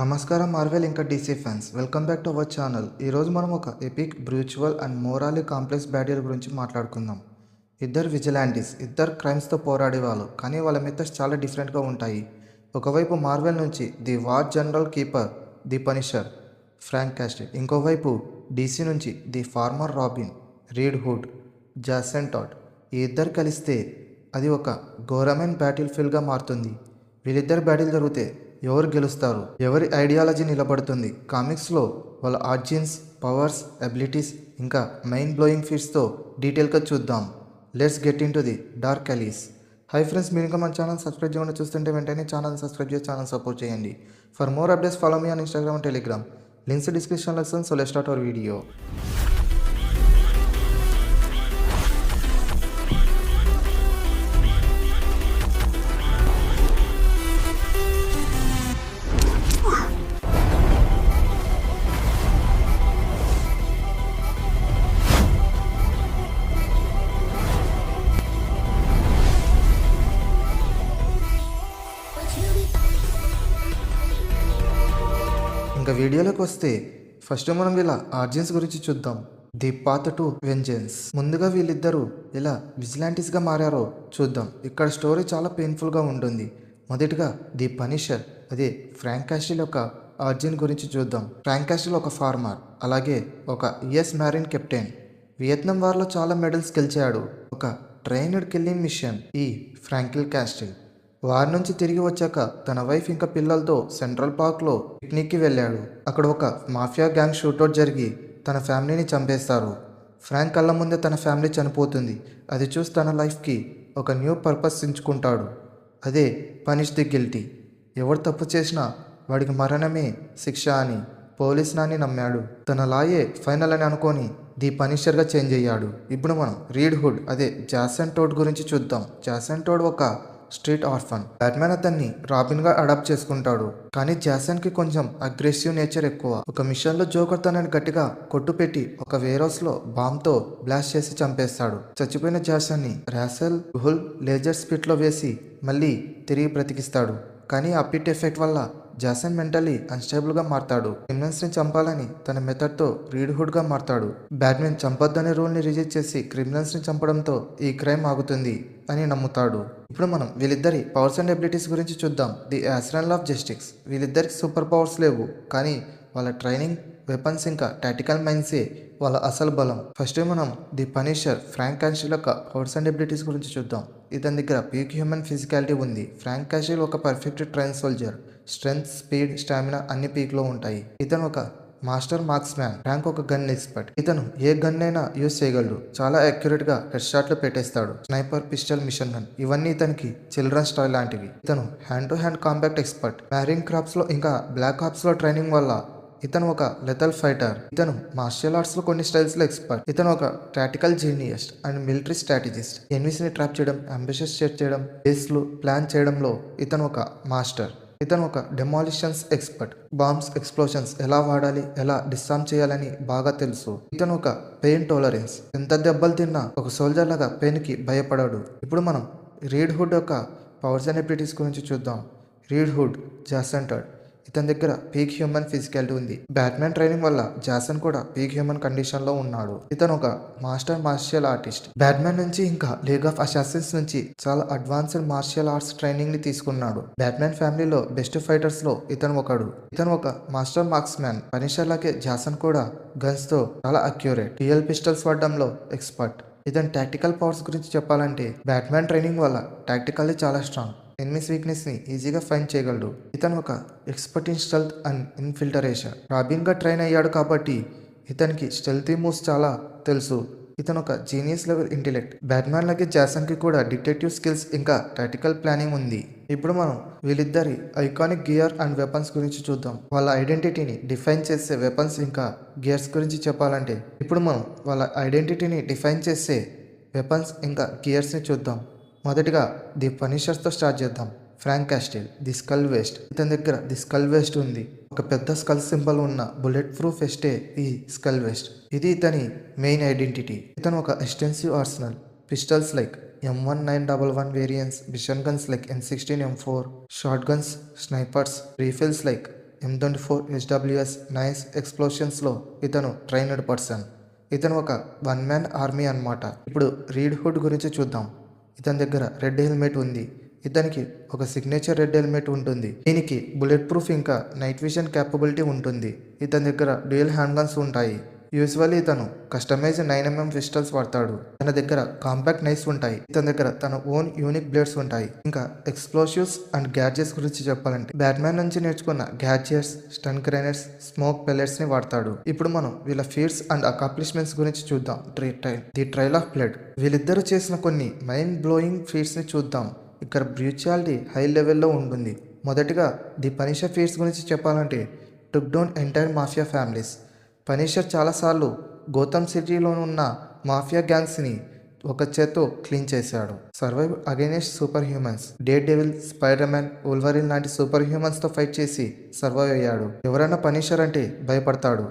నమస్కారం మార్వెల్ ఇంకా DC fans, welcome back to our channel. ఈరోజు మనం ఒక ఎపిక్, బ్రూచువల్ అండ్ మోరాలి కాంప్లెక్స్ బ్యాటిల్ గురించి మాట్లాడుకుందాం. ఇద్దరు విజిలాంటీస్, ఇద్దరు క్రైమ్స్తో పోరాడేవాళ్ళు, కానీ వాళ్ళ మెథడ్స్ చాలా డిఫరెంట్గా ఉంటాయి. ఒకవైపు మార్వెల్ నుంచి the war general keeper, the punisher, Frank Castle. ఇంకోవైపు డీసీ నుంచి the former Robin, red hood, Jason Todd. ఈ ఇద్దరు కలిస్తే అది ఒక ఘోరమైన బ్యాటిల్ ఫీల్డ్గా మారుతుంది. వీళ్ళిద్దరు బ్యాటిల్ జరిగితే ఎవరు గెలుస్తారు, ఎవరి ఐడియాలజీ నిలబడుతుంది? కామిక్స్లో వాళ్ళ ఆర్జిన్స్, పవర్స్, అబిలిటీస్ ఇంకా మైండ్ బ్లోయింగ్ ఫీట్స్తో డీటెయిల్గా చూద్దాం. Let's get into the dark allies. Hi friends, మీరు ఇంకా మన ఛానల్ సబ్స్క్రైబ్ చేయకుండా చూస్తుంటే వెంటనే ఛానల్ సబ్స్క్రైబ్ చేసి ఛానల్ సపోర్ట్ చేయండి. For more updates follow me on Instagram and Telegram. Links డిస్క్రిప్షన్లో ఇస్తాను. So let's start our video. ఇంకా వీడియోలోకి వస్తే ఫస్ట్ మనం వీళ్ళ ఆర్జిన్స్ గురించి చూద్దాం. The path to vengeance. ముందుగా వీళ్ళిద్దరూ ఎలా విజిలాంటీస్గా మారారో చూద్దాం. ఇక్కడ స్టోరీ చాలా పెయిన్ఫుల్గా ఉంటుంది. మొదటిగా ది పనిషర్, అదే ఫ్రాంక్ క్యాస్టిల్ యొక్క ఆర్జిన్ గురించి చూద్దాం. ఫ్రాంక్ క్యాస్టిల్ ఒక ఫార్మర్, అలాగే ఒక యుఎస్ మ్యారీన్ కెప్టెన్. వియత్నాం వార్లో చాలా మెడల్స్ గెలిచాడు. ఒక ట్రైన్డ్ కిల్లింగ్ మిషన్ ఈ ఫ్రాంకిల్ క్యాస్టిల్. వారి నుంచి తిరిగి వచ్చాక తన వైఫ్ ఇంకా పిల్లలతో సెంట్రల్ పార్క్లో పిక్నిక్కి వెళ్ళాడు. అక్కడ ఒక మాఫియా గ్యాంగ్ షూటౌట్ జరిగి తన ఫ్యామిలీని చంపేస్తారు. ఫ్రాంక్ కళ్ళ ముందే తన ఫ్యామిలీ చనిపోతుంది. అది చూసి తన లైఫ్కి ఒక న్యూ పర్పస్ ఎంచుకుంటాడు, అదే పనిష్ ది గిల్టీ. ఎవరు తప్పు చేసినా వాడికి మరణమే శిక్ష అని పోలీస్ నాని నమ్మాడు. తన లాయే ఫైనల్ అని అనుకొని ది పనిషర్గా చేంజ్ అయ్యాడు. ఇప్పుడు మనం రీడ్ హుడ్, అదే జాసన్ టోడ్ గురించి చూద్దాం. జాసన్ టోడ్ ఒక స్ట్రీట్ ఆర్ఫన్. బ్యాట్మ్యాన్ అతన్ని రాబిన్ గా అడాప్ట్ చేసుకుంటాడు, కానీ జాసన్ కి కొంచెం అగ్రెసివ్ నేచర్ ఎక్కువ. ఒక మిషన్ లో జోకర్ తనని గట్టిగా కొట్టుపెట్టి ఒక వేర్హౌస్ లో బాంబ్ తో బ్లాస్ట్ చేసి చంపేస్తాడు. చచ్చిపోయిన జాసన్ ని రాసెల్ హుల్ లేజర్ స్పిట్ లో వేసి మళ్ళీ తిరిగి బ్రతికిస్తాడు. కానీ ఆ పిట్ ఎఫెక్ట్ వల్ల జాసన్ మెంటలీ అన్స్టేబుల్ గా మారతాడు. క్రిమినల్స్ ని చంపాలని తన మెథడ్ తో రీడ్ హుడ్ గా మారతాడు. బ్యాట్మెన్ చంపొద్దనే రూల్ ని రిజెక్ట్ చేసి క్రిమినల్స్ ని చంపడంతో ఈ క్రైమ్ ఆగుతుంది అని నమ్ముతాడు. ఇప్పుడు మనం వీళ్ళిద్దరి పవర్స్ అండ్ ఎబిలిటీస్ గురించి చూద్దాం. The astral of justice. వీళ్ళిద్దరికి సూపర్ పవర్స్ లేవు, కానీ వాళ్ళ ట్రైనింగ్, వెపన్స్ ఇంకా టాక్టికల్ మైండ్సే వాళ్ళ అసలు బలం. ఫస్ట్ మనం ది పనిషర్, ఫ్రాంక్ క్యాస్టిల్ యొక్క పవర్స్ అండ్ ఎబిలిటీస్ గురించి చూద్దాం. ఇతని దగ్గర పీక్ హ్యూమన్ ఫిజికాలిటీ ఉంది. ఫ్రాంక్ క్యాస్టిల్ ఒక perfect train soldier. Strength, speed, stamina అన్ని పీక్లో ఉంటాయి. ఇతను ఒక మాస్టర్ మార్క్స్ మ్యాన్. ఫ్రాంక్ ఒక గన్ ఎక్స్పర్ట్. ఇతను ఏ గన్ అయినా యూజ్ చేయగలడు. చాలా అక్యురేట్ గా హెడ్ షాట్లు పెట్టేస్తాడు. స్నైపర్, పిస్టల్, మిషన్ గన్ ఇవన్నీ ఇతనికి చిల్డ్రన్ స్టైల్ లాంటివి. ఇతను hand to hand combat expert. మ్యారింగ్ crops లో ఇంకా బ్లాక్ ఆప్స్ లో ట్రైనింగ్ వల్ల ఇతను ఒక లెథల్ ఫైటర్. ఇతను మార్షియల్ ఆర్ట్స్ లో కొన్ని స్టైల్స్ లో ఎక్స్పర్ట్. ఇతను ఒక tactical genius and military strategist. Enemies ని ట్రాప్ చేయడం, అంబిషస్ సెట్ చేయడం, బేస్లు ప్లాన్ చేయడంలో ఇతను ఒక మాస్టర్. ఇతను ఒక డెమాలిషన్స్ ఎక్స్పర్ట్. బాంబ్స్, ఎక్స్ప్లోషన్స్ ఎలా వాడాలి, ఎలా డిస్ఆర్మ్ చేయాలని బాగా తెలుసు. ఇతను ఒక పెయిన్ టాలరెన్స్. ఎంత దెబ్బలు తిన్నా ఒక సోల్జర్ లాగా పెయిన్ కి భయపడాడు. ఇప్పుడు మనం రీడ్ హుడ్ యొక్క పవర్స్ అండ్ ఎబిలిటీస్ గురించి చూద్దాం. Read hood, Jason టాడ్. ఇతని దగ్గర పీక్ హ్యూమన్ ఫిజికాలిటీ ఉంది. బ్యాట్మ్యాన్ ట్రైనింగ్ వల్ల జాసన్ కూడా పీక్ హ్యూమన్ కండిషన్ లో ఉన్నాడు. ఇతను ఒక మాస్టర్ మార్షియల్ ఆర్టిస్ట్. బ్యాట్మ్యాన్ నుంచి ఇంకా లీగ్ ఆఫ్ అసాసిన్స్ నుంచి చాలా అడ్వాన్స్డ్ మార్షియల్ ఆర్ట్స్ ట్రైనింగ్ ని తీసుకున్నాడు. బ్యాట్మ్యాన్ ఫ్యామిలీలో బెస్ట్ ఫైటర్స్ లో ఇతను ఒకడు. ఇతను ఒక మాస్టర్ మార్క్స్ మ్యాన్. పనిషర్ లాగే జాసన్ కూడా గన్స్ తో చాలా అక్యురేట్. రియల్ పిస్టల్స్ వాడడంలో ఎక్స్పర్ట్. ఇతని టాక్టికల్ పవర్స్ గురించి చెప్పాలంటే బ్యాట్మ్యాన్ ట్రైనింగ్ వల్ల టాక్టికల్లీ చాలా స్ట్రాంగ్. ఎనిమీస్ వీక్నెస్ ని ఈజీగా ఫైండ్ చేయగలడు. ఇతను ఒక expert in stealth and infiltration. Robin గా ట్రైన్ అయ్యాడు కాబట్టి ఇతనికి స్టెల్తీ మూవ్స్ చాలా తెలుసు. ఇతను ఒక జీనియస్ లెవెల్ ఇంటెలెక్ట్. బ్యాట్మ్యాన్ లాగే జాసన్ కి కూడా డిటెక్టివ్ స్కిల్స్ ఇంకా టాక్టికల్ ప్లానింగ్ ఉంది. ఇప్పుడు మనం వీళ్ళిద్దరి ఐకానిక్ గియర్ అండ్ వెపన్స్ గురించి చూద్దాం. వాళ్ళ ఐడెంటిటీని డిఫైన్ చేసే వెపన్స్ ఇంకా గియర్స్ గురించి చెప్పాలంటే ఇప్పుడు మనం వాళ్ళ ఐడెంటిటీని డిఫైన్ చేసే వెపన్స్ ఇంకా గియర్స్ ని చూద్దాం. మొదటిగా ది పనిషర్స్తో స్టార్ట్ చేద్దాం. Frank Castle, the skull vest. ఇతని దగ్గర ది స్కల్ వేస్ట్ ఉంది. ఒక పెద్ద స్కల్ సింబల్ ఉన్న బుల్లెట్ ప్రూఫ్ వెస్టే ఈ స్కల్ వేస్ట్. ఇది ఇతని మెయిన్ ఐడెంటిటీ. ఇతను ఒక extensive arsenal. Pistols like M1911 variants, machine guns like M16, M4, shotguns, snipers, rifles like M24 SWS నైస్ ఎక్స్ప్లోషన్స్లో ఇతను ట్రైనడ్ పర్సన్. ఇతను ఒక వన్ మ్యాన్ ఆర్మీ అన్నమాట. ఇప్పుడు రీడ్ హుడ్ గురించి చూద్దాం. ఇతని దగ్గర రెడ్ హెల్మెట్ ఉంది. ఇతనికి ఒక సిగ్నేచర్ రెడ్ హెల్మెట్ ఉంటుంది. దీనికి బుల్లెట్ ప్రూఫ్ ఇంకా నైట్ విజన్ క్యాపబిలిటీ ఉంటుంది. ఇతని దగ్గర డ్యూయల్ హ్యాండ్ గన్స్ ఉంటాయి. యూజువల్లీ ఇతను కస్టమైజ్డ్ 9mm పిస్టల్స్ వాడతాడు. తన దగ్గర కాంపాక్ట్ నైఫ్స్ ఉంటాయి. ఇతని దగ్గర తన ఓన్ యూనిక్ బ్లేడ్స్ ఉంటాయి. ఇంకా ఎక్స్ప్లోసివ్స్ అండ్ గ్యాడ్జెట్స్ గురించి చెప్పాలంటే బ్యాట్మ్యాన్ నుంచి నేర్చుకున్న gadgets, stun grenades, smoke pellets ని వాడతాడు. ఇప్పుడు మనం వీళ్ళ ఫీట్స్ అండ్ అకాంప్లిష్మెంట్స్ గురించి చూద్దాం. The trail of blood. వీళ్ళిద్దరూ చేసిన కొన్ని మైండ్ బ్లోయింగ్ ఫీట్స్ ని చూద్దాం. ఇక్కడ బ్రూటాలిటీ హై లెవెల్లో ఉంటుంది. మొదటిగా ది పనిషర్ ఫీట్స్ గురించి చెప్పాలంటే took down entire mafia families. Punisher చాలాసార్లు గౌతమ్ సిటీలో ఉన్న మాఫియా గ్యాంగ్స్ని ఒక చేత్తో క్లీన్ చేశాడు. Survive against super humans. Daredevil, Spiderman, Wolverine లాంటి సూపర్ హ్యూమన్స్తో ఫైట్ చేసి సర్వైవ్ అయ్యాడు. ఎవరైనా పనిషర్ అంటే భయపడతాడు.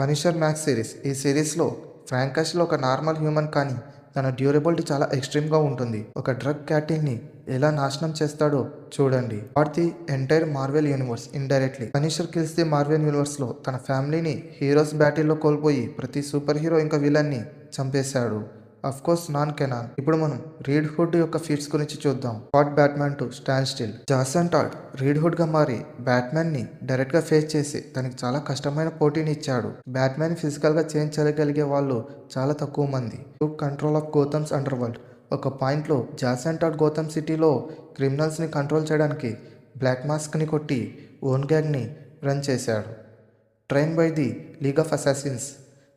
Punisher Max series. ఈ సిరీస్లో ఫ్రాంకాష్లో ఒక నార్మల్ హ్యూమన్ కానీ తన డ్యూరబిలిటీ చాలా ఎక్స్ట్రీమ్గా ఉంటుంది. ఒక డ్రగ్ క్యాటిల్ని ఎలా నాశనం చేస్తాడో చూడండి. What the entire Marvel universe indirectly. Punisher kills the Marvel universe లో తన ఫ్యామిలీని హీరోస్ బ్యాటిల్లో కోల్పోయి ప్రతి సూపర్ హీరో ఇంకా విలన్ని చంపేశాడు. Of course non canon. ఇప్పుడు మనం రీడ్ హుడ్ యొక్క ఫీట్స్ గురించి చూద్దాం. Fought Batman to stand still. Jason Todd Red Hood గా మారి బ్యాట్మ్యాన్ ని డైరెక్ట్ గా ఫేస్ చేసి తనకి చాలా కష్టమైన పోటీని ఇచ్చాడు. బ్యాట్మ్యాన్ ఫిజికల్ గా చేంజ్ చేయగలిగే వాళ్ళు చాలా తక్కువ మంది. Control of Gotham's underworld. ఒక పాయింట్లో జాసన్ టాడ్ గౌతమ్ సిటీలో క్రిమినల్స్ని కంట్రోల్ చేయడానికి బ్లాక్ మాస్క్ని కొట్టి ఓన్ గ్యాంగ్ని రన్ చేశాడు. Train by the league of assassins.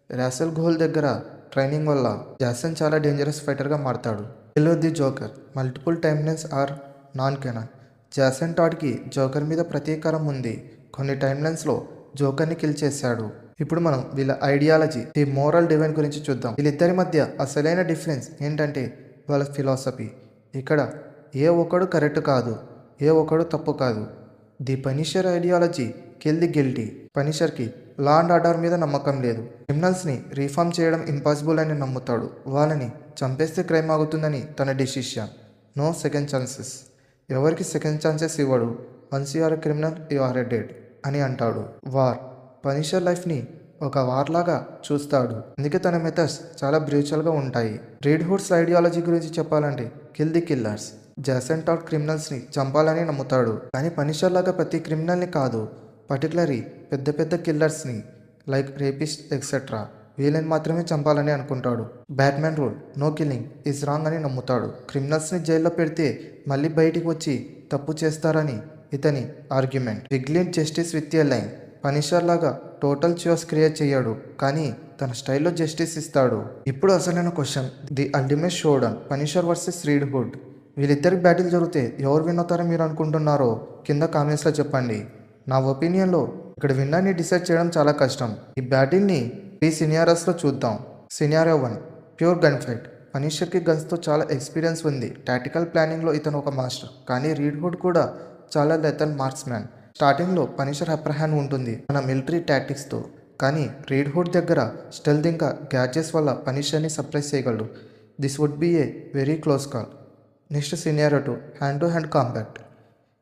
Ra's al Ghul దగ్గర ట్రైనింగ్ వల్ల జాసన్ చాలా డేంజరస్ ఫైటర్గా మారతాడు. Kill the Joker. Multiple timelines are non canon. Jason టాడ్కి జోకర్ మీద ప్రతీకారం ఉంది. కొన్ని టైమ్లైన్స్లో జోకర్ని కిల్ చేశాడు. ఇప్పుడు మనం వీళ్ళ ఐడియాలజీ, ది మోరల్ డివైన్ గురించి చూద్దాం. వీళ్ళిద్దరి మధ్య అసలైన డిఫరెన్స్ ఏంటంటే వాళ్ళ ఫిలాసఫీ. ఇక్కడ ఏ ఒక్కడు కరెక్ట్ కాదు, ఏ ఒక్కడు తప్పు కాదు. The punisher ideology kill the guilty. పనిషర్కి లా అండ్ ఆర్డర్ మీద నమ్మకం లేదు. క్రిమినల్స్ని రీఫార్మ్ చేయడం ఇంపాసిబుల్ అని నమ్ముతాడు. వాళ్ళని చంపేస్తే క్రైమ్ ఆగుతుందని తన డిసిషన్. No second chances. ఎవరికి సెకండ్ ఛాన్సెస్ ఇవ్వడు. Once you are a criminal you are a dead అని అంటాడు. వార్. పనిషర్ లైఫ్ని ఒక వార్ లాగా చూస్తాడు. అందుకే తన మెథడ్స్ చాలా బ్రూటల్గా ఉంటాయి. రీడ్ హుడ్స్ ఐడియాలజీ గురించి చెప్పాలంటే కిల్ ది కిల్లర్స్. జాసన్ టాడ్ క్రిమినల్స్ని చంపాలని నమ్ముతాడు. కానీ పనిషర్ లాగా ప్రతి క్రిమినల్ని కాదు, పర్టికులర్లీ పెద్ద పెద్ద కిల్లర్స్ని లైక్ రేపిస్ట్ ఎక్సెట్రా వీళ్ళని మాత్రమే చంపాలని అనుకుంటాడు. Batman rule no killing is wrong అని నమ్ముతాడు. క్రిమినల్స్ని జైల్లో పెడితే మళ్ళీ బయటికి వచ్చి తప్పు చేస్తారని ఇతని argument. Vigilante justice with a line. Punisher లాగా టోటల్ చ్యూస్ క్రియేట్ చేయడు, కానీ తన స్టైల్లో జస్టిస్ ఇస్తాడు. ఇప్పుడు అసలైన question, the ultimate showdown Punisher versus red hood. వీళ్ళిద్దరికి బ్యాటిల్ జరిగితే ఎవరు విన్ అవుతారో మీరు అనుకుంటున్నారో కింద కామెంట్స్లో చెప్పండి. నా ఒపీనియన్లో ఇక్కడ విన్నర్ని డిసైడ్ చేయడం చాలా కష్టం. ఈ బ్యాటిల్ని 3 సినారియోస్లో చూద్దాం. Scenario 1 pure gun fight. పనిషర్కి గన్స్తో చాలా ఎక్స్పీరియన్స్ ఉంది. టాక్టికల్ ప్లానింగ్లో ఇతను ఒక మాస్టర్. కానీ రీడ్ హుడ్ కూడా చాలా లెథల్ మార్క్స్మ్యాన్. స్టార్టింగ్లో పనిషర్ అప్పర్ హ్యాండ్ ఉంటుంది మన మిలిటరీ టాక్టిక్స్తో. కానీ రీడ్ హుడ్ దగ్గర స్టెల్త్ ఇంకా గ్యాడ్జెట్స్ వల్ల పనిషర్ని సర్ప్రైజ్ చేయగలడు. This would be a very close call. Next scenario 2 hand to hand combat.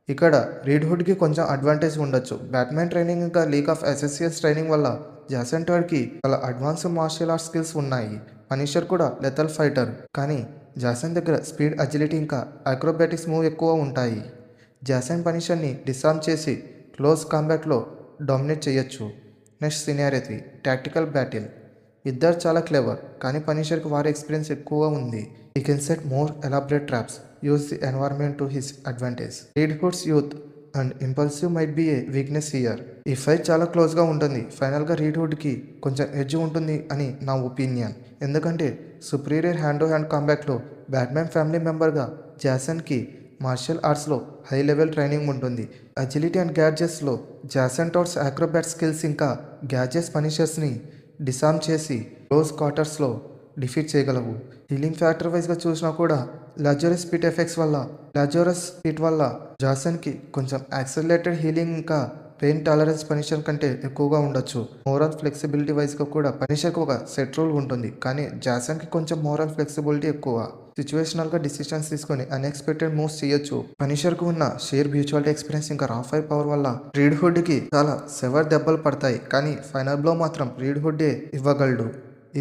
ఇక్కడ రీడ్ హుడ్కి కొంచెం అడ్వాంటేజ్ ఉండొచ్చు. బ్యాట్మ్యాన్ ట్రైనింగ్ ఇంకా లీగ్ ఆఫ్ ఎస్ఎస్సిఎస్ ట్రైనింగ్ వల్ల జాసన్ టాడ్కి చాలా అడ్వాన్స్డ్ మార్షల్ ఆర్ట్స్ స్కిల్స్ ఉన్నాయి. పనిషర్ కూడా లెథల్ ఫైటర్, కానీ జాసన్ దగ్గర స్పీడ్, అజిలిటీ ఇంకా అక్రోబాటిక్స్ మూవ్ ఎక్కువ ఉంటాయి. జాసన్ పనిషర్ని డిసార్మ్ చేసి క్లోజ్ కాంబాట్లో డామినేట్ చేయొచ్చు. Next scenario 3 tactical battle. ఇద్దరు చాలా క్లెవర్, కానీ పనిషర్కి వారి ఎక్స్పీరియన్స్ ఎక్కువ ఉంది. He can set more elaborate traps, use the environment to his advantage. Read hoods youth and impulsive might be A weakness here. ఈ fight చాలా క్లోజ్గా ఉంటుంది. ఫైనల్గా రీడ్ హుడ్కి కొంచెం ఎడ్జ్ ఉంటుంది అని నా ఒపీనియన్. ఎందుకంటే సుపీరియర్ హ్యాండ్ టు హ్యాండ్ కాంబాట్లో బ్యాట్మ్యాన్ ఫ్యామిలీ మెంబర్గా జాసన్కి మార్షల్ ఆర్ట్స్లో హై లెవెల్ ట్రైనింగ్ ఉంటుంది. అజిలిటీ అండ్ గ్యాడ్జెట్స్లో జాసన్ టాడ్స్ అక్రోబాట్ స్కిల్స్ ఇంకా గ్యాడ్జెట్స్ పనిషర్స్ని డిసార్మ్ చేసి క్లోజ్ క్వార్టర్స్లో డిఫీట్ చేయగలవు. హీలింగ్ ఫ్యాక్టర్ వైజ్గా చూసినా కూడా లాజరస్ పిట్ వల్ల జాసన్కి కొంచెం యాక్సలరేటెడ్ హీలింగ్ ఇంకా పెయిన్ టాలరెన్స్ పనిషర్ కంటే ఎక్కువగా ఉండొచ్చు. మోరల్ ఫ్లెక్సిబిలిటీ వైజ్గా కూడా పనిషర్కి ఒక సెట్ రూల్ ఉంటుంది, కానీ జాసన్కి కొంచెం మోరల్ ఫ్లెక్సిబిలిటీ ఎక్కువ. సిచ్యువేషనల్గా డిసిషన్స్ తీసుకొని అన్ఎక్స్పెక్టెడ్ మూవ్స్ చేయొచ్చు. పనిషర్కు ఉన్న షేర్ మ్యూచువాలిటీ ఎక్స్పీరియన్స్ ఇంకా రా ఫైర్ పవర్ వల్ల రీడ్ హుడ్కి చాలా సెవర్ దెబ్బలు పడతాయి, కానీ ఫైనల్ బ్లో మాత్రం రీడ్ హుడ్డే ఇవ్వగలడు.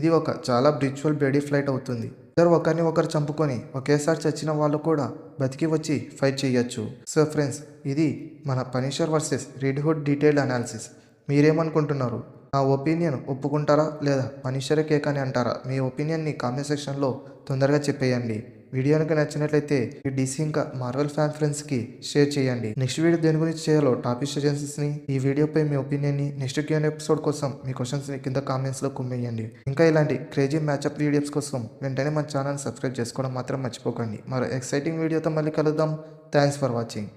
ఇది ఒక చాలా బ్రిచువల్ బ్రేడీ ఫ్లైట్ అవుతుంది. ఇద్దరు ఒకరిని ఒకరు చంపుకొని ఒకేసారి చచ్చిన వాళ్ళు కూడా బతికి వచ్చి ఫైట్ చేయొచ్చు. సో ఫ్రెండ్స్, ఇది మన Punisher versus red hood detailed analysis. మీరేమనుకుంటున్నారు? నా ఒపీనియన్ ఒప్పుకుంటారా లేదా పనిషరే కేక్ అని అంటారా? మీ ఒపీనియన్ని కామెంట్ సెక్షన్లో తొందరగా చెప్పేయండి. వీడియోనికి నచ్చినట్లయితే ఈ డీసీ ఇంకా మార్వెల్ ఫ్యాన్ ఫ్రెండ్స్కి షేర్ చేయండి. నెక్స్ట్ వీడియో దేని గురించి చేయాలో టాపిక్ సజెషన్స్ని, ఈ వీడియోపై మీ ఒపీనియన్ని, నెక్స్ట్ Q&A ఎపిసోడ్ కోసం మీ క్వశ్చన్స్ని కింద కామెంట్స్లో కుమ్మేయండి. ఇంకా ఇలాంటి క్రేజీ మ్యాచ్అప్ వీడియోస్ కోసం వెంటనే మన ఛానల్ సబ్స్క్రైబ్ చేసుకోవడం మాత్రం మర్చిపోకండి. మరో ఎక్సైటింగ్ వీడియోతో మళ్ళీ కలుద్దాం. Thanks for watching.